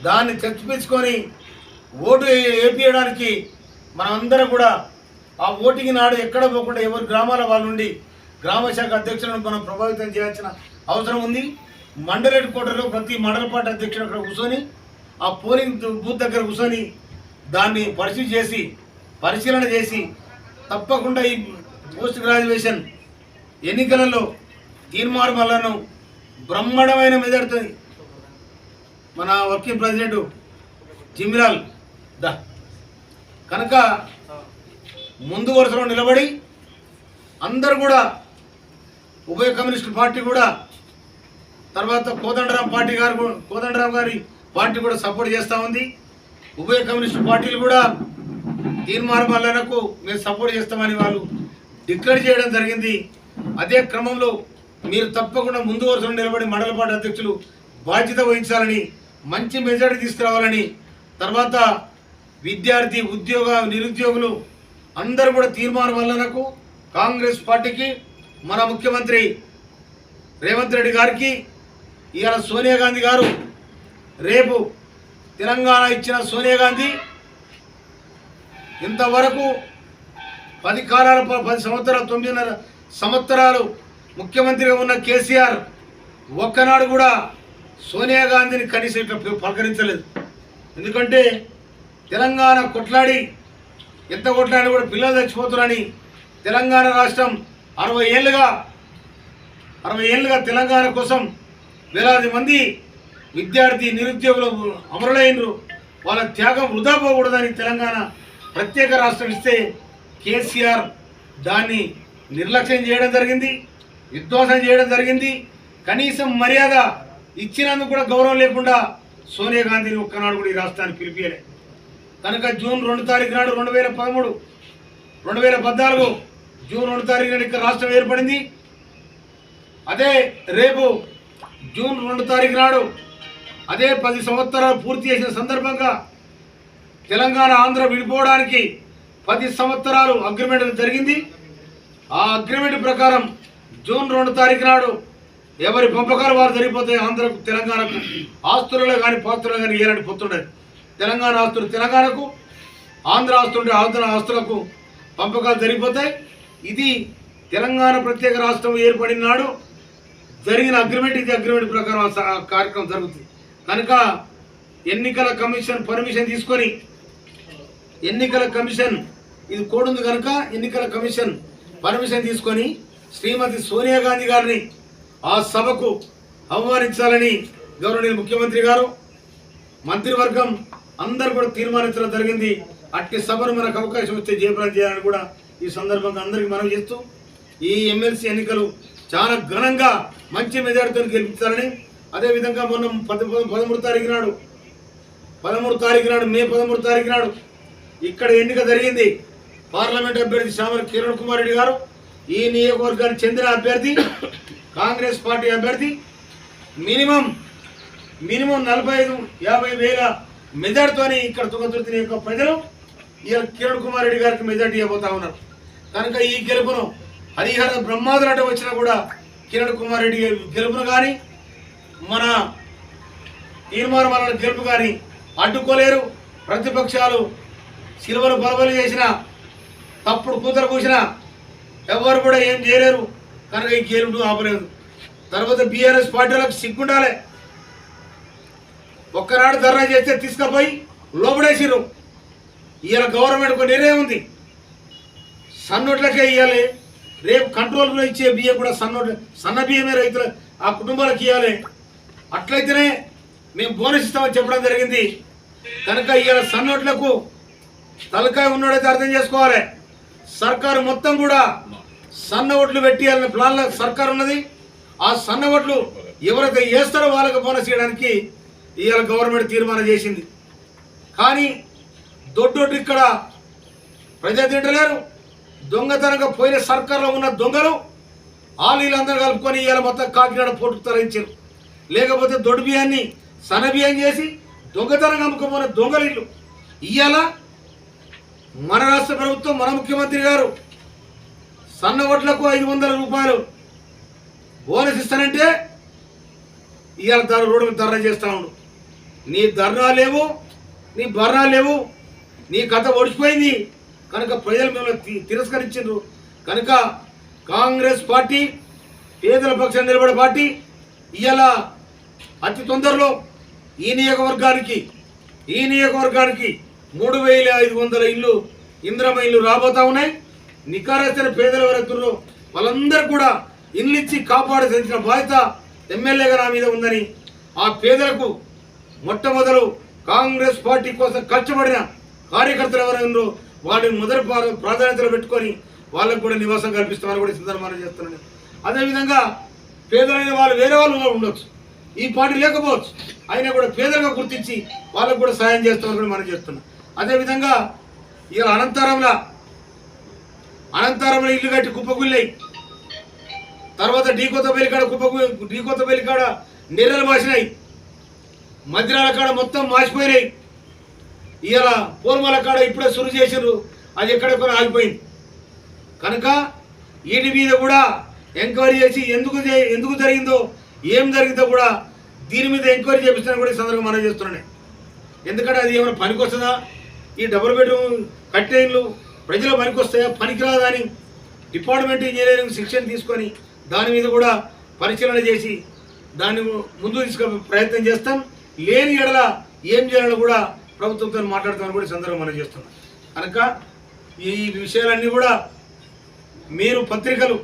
దాన్ని చర్చించుకొని ఓటు వేపించడానికి మనమందరం కూడా ఆ ఓటింగ్ నాడు ఎక్కడ పోకుండా ఎవరి గ్రామాల వాళ్ళ నుండి గ్రామ శాఖ అధ్యక్షులను మనం ప్రభావితం చేయాల్సిన అవసరం ఉంది. మండల హెడ్ క్వార్టర్లో ప్రతి మండల పార్టీ అధ్యక్షుడు అక్కడ కూర్చొని ఆ పోలింగ్ బూత్ దగ్గర కూర్చొని దాన్ని పరిశీలన చేసి తప్పకుండా ఈ పోస్ట్ గ్రాడ్యుయేషన్ ఎన్నికలలో తీర్మార్ మల్లను బ్రహ్మాండమైన మెజార్టీతో మన వర్కింగ్ ప్రెసిడెంట్ జిమ్రాల్ కనుక ముందు వరుసలో నిలబడి అందరూ కూడా ఉభయ కమ్యూనిస్టు పార్టీ కూడా తర్వాత కోదండరాం గారి పార్టీ కూడా సపోర్ట్ చేస్తూ ఉంది. ఉభయ కమ్యూనిస్టు పార్టీలు కూడా తీర్మార్ మల్లనకు మేము సపోర్ట్ చేస్తామని వాళ్ళు డిక్లేర్ చేయడం జరిగింది. అదే క్రమంలో మీరు తప్పకుండా ముందు వరుసలో నిలబడి మండల పార్టీ అధ్యక్షులు బాధ్యత వహించాలని, మంచి మెజారిటీ తీసుకురావాలని, తర్వాత విద్యార్థి నిరుద్యోగులు అందరూ కూడా తీర్మార్ మల్లనకు కాంగ్రెస్ పార్టీకి మన ముఖ్యమంత్రి రేవంత్ రెడ్డి గారికి ఇవాళ సోనియా గాంధీ గారు రేపు తెలంగాణ ఇచ్చిన సోనియా గాంధీ ఇంతవరకు 10 సంవత్సరాలు 9.5 సంవత్సరాలు ముఖ్యమంత్రిగా ఉన్న కేసీఆర్ ఒక్కనాడు కూడా సోనియా గాంధీని కనీసం ఇట్లా పలకరించలేదు. ఎందుకంటే తెలంగాణ కొట్లాడి ఎంత కొట్లాడి కూడా పిల్లలు చచ్చిపోతున్నారని తెలంగాణ రాష్ట్రం 60 ఏళ్ళుగా తెలంగాణ కోసం వేలాది మంది విద్యార్థి నిరుద్యోగులు అమరులైనరు. వాళ్ళ త్యాగం వృధా పోకూడదని తెలంగాణ ప్రత్యేక రాష్ట్రం ఇస్తే కేసీఆర్ దాన్ని నిర్లక్ష్యం చేయడం జరిగింది, విధ్వంసం చేయడం జరిగింది. కనీసం మర్యాద ఇచ్చినందుకు కూడా గౌరవం లేకుండా సోనియా గాంధీని ఒక్కనాడు కూడా ఈ రాష్ట్రానికి పిలిపియలే. కనుక జూన్ 2 తారీఖు నాడు 2014 జూన్ 2 తారీఖు నాడు ఇక్కడ రాష్ట్రం ఏర్పడింది. అదే రేపు జూన్ 2 తారీఖు నాడు అదే 10 సంవత్సరాలు పూర్తి చేసిన సందర్భంగా తెలంగాణ ఆంధ్ర విడిపోవడానికి 10 సంవత్సరాలు అగ్రిమెంట్ జరిగింది. ఆ అగ్రిమెంట్ ప్రకారం జూన్ 2 తారీఖు నాడు ఎవరి పంపకాలు వారు జరిగిపోతాయి. ఆంధ్రకు తెలంగాణకు ఆస్తులలో కానీ పాస్తులలో కానీ ఏలాంటి పొత్తుండదు. తెలంగాణ ఆస్తులు తెలంగాణకు, ఆంధ్ర ఆస్తులు ఆంధ్ర ఆస్తులకు పంపకాలు జరిగిపోతాయి. ఇది తెలంగాణ ప్రత్యేక రాష్ట్రం ఏర్పడిన నాడు జరిగిన అగ్రిమెంట్. ఇది అగ్రిమెంట్ ప్రకారం కార్యక్రమం జరుగుతుంది. కనుక ఎన్నికల కమిషన్ పర్మిషన్ తీసుకొని ఎన్నికల కమిషన్ ఇది కోడ్ ఉంది కనుక ఎన్నికల కమిషన్ పర్మిషన్ తీసుకొని శ్రీమతి సోనియా గాంధీ గారిని ఆ సభకు ఆహ్వానించాలని గౌరవనీయ ముఖ్యమంత్రి గారు మంత్రివర్గం అందరూ కూడా తీర్మానించడం జరిగింది. అట్టి సభను మనకు అవకాశం వస్తే జయప్రదం చేయాలని కూడా ఈ సందర్భంగా అందరికీ మనవి చేస్తూ ఈ ఎమ్మెల్సీ ఎన్నికలు చాలా ఘనంగా మంచి మెజారిటీతో గెలిపించాలని, అదేవిధంగా మొన్న 13 తారీఖు నాడు మే 13 తారీఖు నాడు ఇక్కడ ఎన్నిక జరిగింది. పార్లమెంట్ అభ్యర్థి శ్యామల కిరణ్ కుమార్ రెడ్డి గారు ఈ నియోజకవర్గానికి చెందిన అభ్యర్థి, కాంగ్రెస్ పార్టీ అభ్యర్థి మినిమం 45-50 వేల మెజార్టీతోని ఇక్కడ తుంగతుర్తి నియోజక ప్రజలు ఈ కిరణ్ కుమార్ రెడ్డి గారికి మెజార్టీ ఇవ్వబోతా ఉన్నారు. కనుక ఈ గెలుపును హరిహర బ్రహ్మాదులాట వచ్చినా కూడా కిరణ్ కుమార్ రెడ్డి గెలుపును కానీ మన తీర్మానం వల్ల గెలుపు కానీ అడ్డుకోలేరు. ప్రతిపక్షాలు సిలువలు బలబలు చేసిన తప్పుడు కూతురు కూసిన ఎవరు కూడా ఏం చేయలేరు. కనుక ఈ గెలుపును ఆపలేదు. తర్వాత బీఆర్ఎస్ పార్టీలకు సిగ్గుండాలి. ఒక్కనాడు ధర్నా చేస్తే తీసుకుపోయి లోపడేసిరు. ఇవాళ గవర్నమెంట్ ఒక నిర్ణయం ఉంది, సన్నోట్లకే ఇవ్వాలి. రేపు కంట్రోల్లో ఇచ్చే బియ్యం కూడా సన్న బియ్యమే రైతులు ఆ కుటుంబాలకు ఇవ్వాలి. అట్లయితేనే మేము బోనస్ ఇస్తామని చెప్పడం జరిగింది. కనుక ఇవాళ సన్నోట్లకు తలకాయ ఉన్నాడైతే అర్థం చేసుకోవాలి. సర్కారు మొత్తం కూడా సన్న ఓట్లు పెట్టియాలనే ప్లాన్లో సర్కారు ఉన్నది. ఆ సన్న ఓట్లు ఎవరైతే వేస్తారో వాళ్ళకి బోనస్ ఇవ్వడానికి ఇవాళ గవర్నమెంట్ తీర్మానం చేసింది. కానీ దొడ్డొడ్డు ఇక్కడ ప్రజా తింటలేరు. దొంగతనంగా పోయిన సర్కారులో ఉన్న దొంగలు వీళ్ళందరూ కలుపుకొని ఇవాళ మొత్తం కాకినాడ పోటుకు తరలించారు. లేకపోతే దొడ్డు బియ్యాన్ని సన్న బియ్యం చేసి దొంగతనంగా అమ్ముకోపోయిన దొంగలు ఇల్లు. ఇవాళ మన రాష్ట్ర ప్రభుత్వం, మన ముఖ్యమంత్రి గారు సన్న ఓట్లకు 500 రూపాయలు బోనస్ ఇస్తానంటే ఇవాళ రోడ్డు మీద ధర్నా చేస్తూ ఉండు. నీ ధర్నా లేవు, నీ బర్రా లేవు, నీ కథ ఓడిచిపోయింది కనుక ప్రజలు మిమ్మల్ని తిరస్కరించారు కనుక కాంగ్రెస్ పార్టీ పేదల పక్షాన్ని నిలబడే పార్టీ ఇవాళ అతి తొందరలో ఈ నియోజకవర్గానికి 3500 ఇల్లు ఇంద్రమ ఇల్లు రాబోతా ఉన్నాయి. నికారస్తైన పేదల ఎవరైతున్నారో వాళ్ళందరూ కూడా ఇల్లు ఇచ్చి కాపాడాల్సిన బాధ్యత ఎమ్మెల్యేగా నా మీద ఉందని ఆ పేదలకు మొట్టమొదలు కాంగ్రెస్ పార్టీ కోసం కష్టపడిన కార్యకర్తలు ఎవరైనా వాళ్ళని మొదటి ప్రాధాన్యతలు పెట్టుకొని వాళ్ళకు కూడా నివాసం కల్పిస్తామని కూడా సందర్భంగా చేస్తున్నాను. అదేవిధంగా పేదలైన వాళ్ళు వేరే వాళ్ళు ఉండొచ్చు, ఈ పార్టీ లేకపోవచ్చు, అయినా కూడా పేదలుగా గుర్తించి వాళ్ళకు కూడా సాయం చేస్తామని కూడా మనం చేస్తున్నాం. అదేవిధంగా ఇలా అనంతరంలో ఇల్లు కట్టి కుప్పగుళ్ళయి, తర్వాత ఢీకొత్తపల్లి కాడ నీళ్ళలు మాసినాయి, మధ్యరాల కాడ మొత్తం మాసిపోయినాయి. ఇవాళ పూర్వల కాడ ఇప్పుడే సురు చేసారు, అది ఎక్కడెక్కడ ఆగిపోయింది కనుక వీటి మీద కూడా ఎంక్వైరీ చేసి ఎందుకు జరిగిందో ఏం జరిగిందో కూడా దీని మీద ఎంక్వైరీ చేపిస్తానని కూడా ఈ సందర్భంగా మనం చేస్తున్నాను. ఎందుకంటే అది ఏమైనా పనికి వస్తుందా, ఈ డబుల్ బెడ్రూమ్ కట్టెన్లు ప్రజలు పనికి వస్తాయా పనికిరాదా అని డిపార్ట్మెంట్ ఇంజనీరింగ్ శిక్షణ తీసుకొని దాని మీద కూడా పరిశీలన చేసి దాన్ని ముందు తీసుకు ప్రయత్నం చేస్తాం. లేని ఎడల ఏం చేయాలో కూడా ప్రభుత్వంతో మాట్లాడతామని కూడా సందర్భం మనం చేస్తున్నాం. కనుక ఈ విషయాలన్నీ కూడా మీరు పత్రికలు